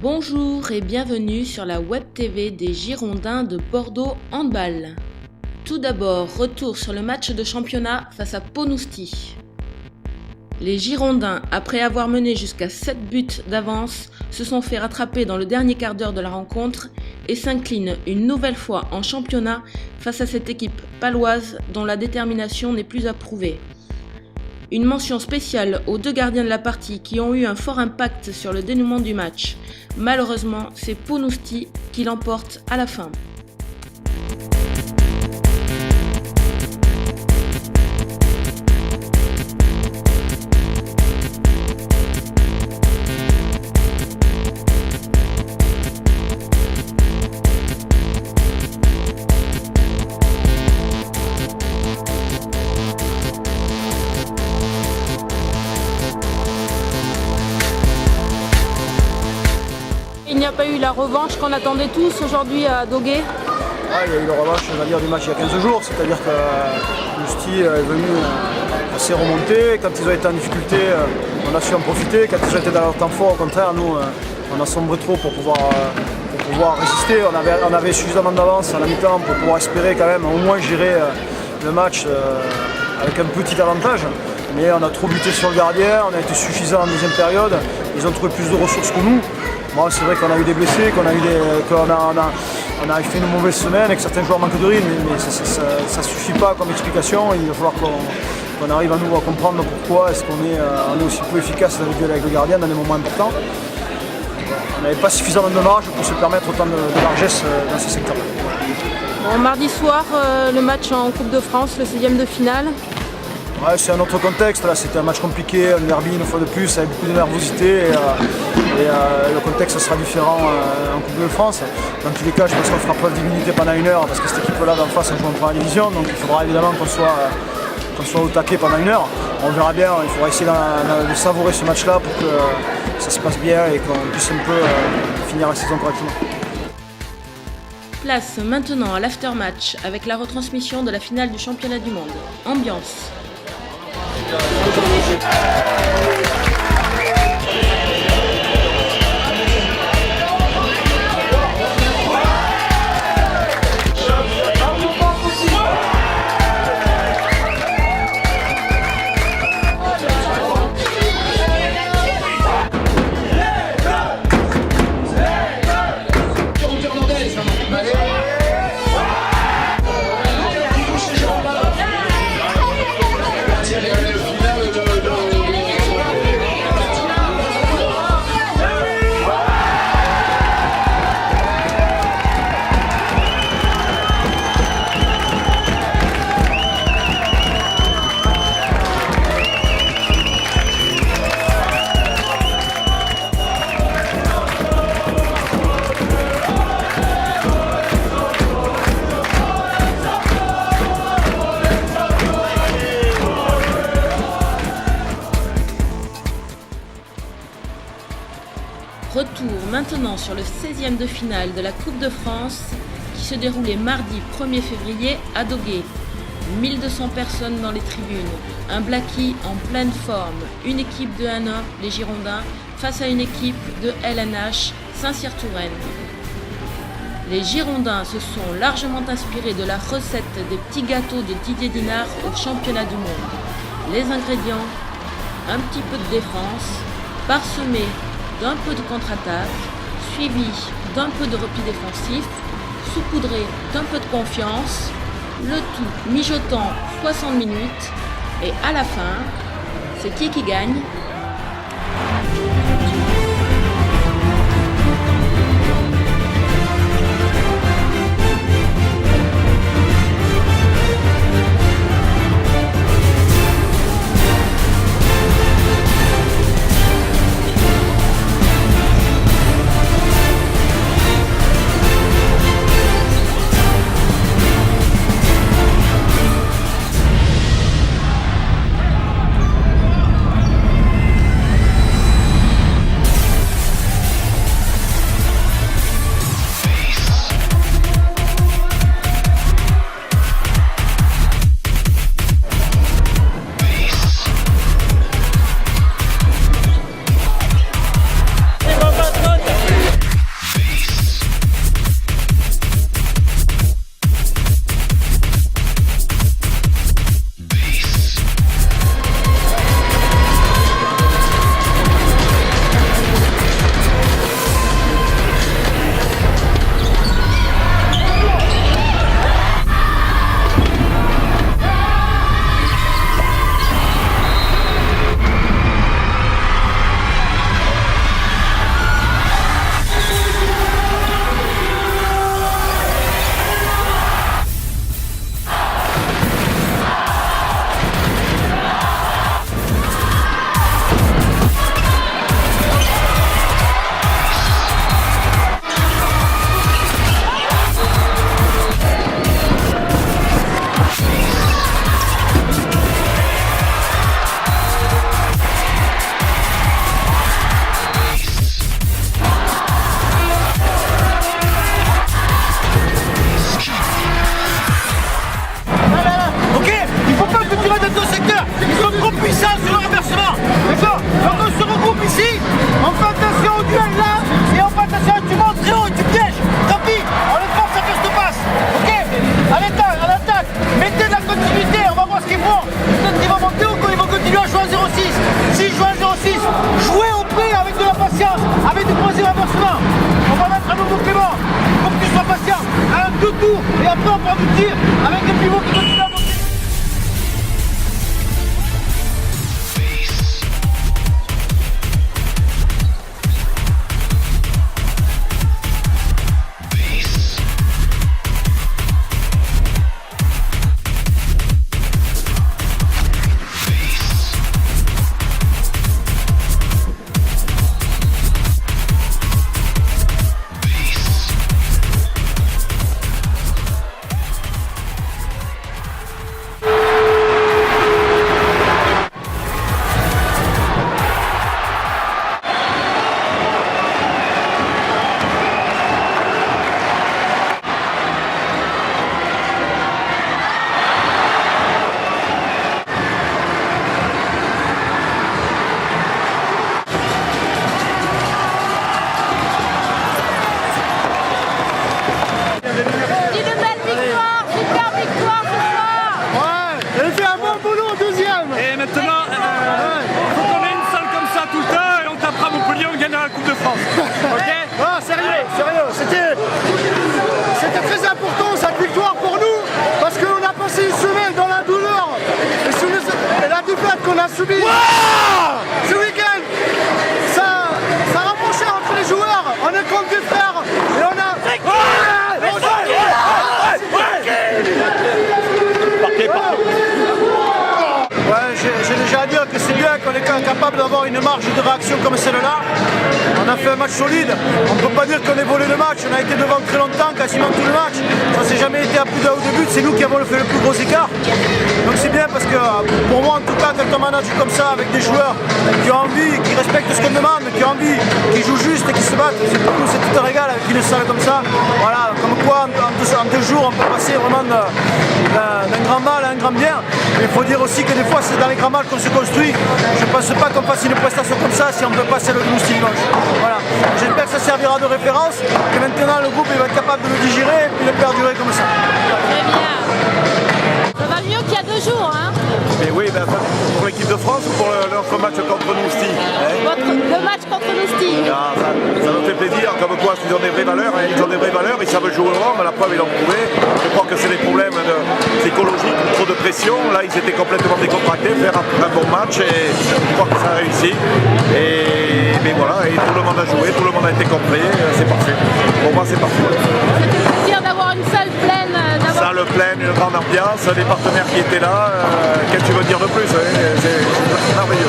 Bonjour et bienvenue sur la Web TV des Girondins de Bordeaux Handball. Tout d'abord, retour sur le match de championnat face à Ponisti. Les Girondins, après avoir mené jusqu'à 7 buts d'avance, se sont fait rattraper dans le dernier quart d'heure de la rencontre et s'inclinent une nouvelle fois en championnat face à cette équipe paloise dont la détermination n'est plus à prouver. Une mention spéciale aux deux gardiens de la partie qui ont eu un fort impact sur le dénouement du match. Malheureusement, c'est Ponisti qui l'emporte à la fin. Il n'y a pas eu la revanche qu'on attendait tous aujourd'hui à Doguet. Il y a eu la revanche, on va dire, du match il y a 15 jours, c'est-à-dire que Ponisti est venu assez remonter. Quand ils ont été en difficulté, on a su en profiter. Quand ils ont été dans leur temps fort, au contraire, nous, on a sombré trop pour pouvoir résister. On avait suffisamment d'avance à la mi-temps pour pouvoir espérer quand même au moins gérer le match avec un petit avantage. Mais on a trop buté sur le gardien, on a été suffisant en deuxième période. Ils ont trouvé plus de ressources que nous. Bon, c'est vrai qu'on a eu des blessés, qu'on a fait une mauvaise semaine et que certains joueurs manquent de rythme, mais ça ne suffit pas comme explication. Il va falloir qu'on arrive à nous à comprendre pourquoi est-ce qu'on est aussi peu efficace avec le gardien dans des moments importants. On n'avait pas suffisamment de marge pour se permettre autant de largesse dans ce secteur. Bon, mardi soir, le match en Coupe de France, le 16e de finale. Ouais, c'est un autre contexte, là c'était un match compliqué, un derby une fois de plus avec beaucoup de nervosité et le contexte sera différent en Coupe de France. Dans tous les cas, je pense qu'on fera preuve d'humilité pendant une heure parce que cette équipe-là d'en face joue en première division, donc il faudra évidemment qu'on soit au taquet pendant une heure. On verra bien, il faudra essayer de savourer ce match-là pour que ça se passe bien et qu'on puisse un peu finir la saison correctement. Place maintenant à l'aftermatch avec la retransmission de la finale du championnat du monde. Ambiance. Retour maintenant sur le 16e de finale de la Coupe de France qui se déroulait mardi 1er février à Doguet. 1200 personnes dans les tribunes, un Blacky en pleine forme, une équipe de 1-1, les Girondins, face à une équipe de LNH, Saint-Cyr-Touraine. Les Girondins se sont largement inspirés de la recette des petits gâteaux de Didier Dinard au championnat du monde. Les ingrédients, un petit peu de défense, parsemé d'un peu de contre-attaque, suivi d'un peu de repli défensif, saupoudré d'un peu de confiance, le tout mijotant 60 minutes, et à la fin, c'est qui gagne? On fait attention au duel là, et on fait attention, tu montes très haut et tu pièges. Tant pis, on les force à faire cette passe. Ok, à l'attaque, mettez de la continuité, on va voir ce qu'ils font. Peut-être qu'ils vont monter ou quoi, ils vont continuer à jouer à 0-6. S'ils jouent à 0-6, jouez au prix avec de la patience, avec du troisième avancement. On va mettre un nouveau Clément, pour que tu sois patient. Un deux tours, et après on prend du tir avec des pivots qui continuent à monter. La Coupe de France. Ok. Ah, sérieux, c'était très important cette victoire pour nous parce qu'on a passé une semaine dans la douleur et la défaite qu'on a subie ce week-end, ça rapprochait entre les joueurs, on est comme des frères et on a... Ouais, j'ai déjà à dire que c'est bien qu'on est capable d'avoir une marge de réaction comme celle-là. On a fait un match solide, on ne peut pas dire qu'on ait volé le match, on a été devant très longtemps, quasiment tout le match. Ça s'est jamais été à plus d'un ou deux buts, c'est nous qui avons fait le plus gros écart. Donc c'est bien parce que pour moi en tout cas, quand on manage comme ça avec des joueurs qui ont envie, qui respectent ce qu'on demande, qui ont envie, qui jouent juste et qui se battent, c'est pour nous c'est tout un régal avec une salle comme ça. Voilà, comme quoi en deux jours on peut passer vraiment d'un grand mal à un grand bien. Mais il faut dire aussi que des fois c'est dans les grands mal qu'on se construit. Je ne pense pas qu'on fasse une prestation comme ça si on ne peut pas celle de Mousty dimanche. Voilà. J'espère que ça servira de référence, que maintenant le groupe va être capable de le digérer et puis de perdurer comme ça. Très bien. Ça va mieux qu'il y a 2 jours, hein? Mais oui, ben, pour l'équipe de France ou pour notre match contre Mousty, Le match contre Mousty. ça me fait plaisir, comme quoi ils ont des vraies valeurs, hein, ils ont des vraies valeurs, ils savent jouer au rang, mais la preuve ils l'ont prouvé. Je crois que c'est des problèmes psychologiques, trop de pression. Là ils étaient complètement décontractés, faire un bon match et je crois que ça a réussi. Mais voilà, et tout le monde a joué, tout le monde a été complet, c'est parfait. Pour moi c'est parfait. C'était plaisir d'avoir une salle pleine. Salle pleine, une grande ambiance, des partenaires qui étaient là. Qu'est-ce que tu veux dire de plus? C'est merveilleux.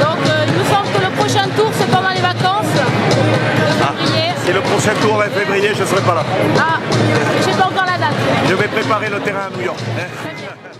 Donc il me semble que le prochain tour c'est pendant les vacances de février. Si le prochain tour est février, je ne serai pas là. Ah, j'ai pas encore la date. Je vais préparer le terrain à New York. Très bien.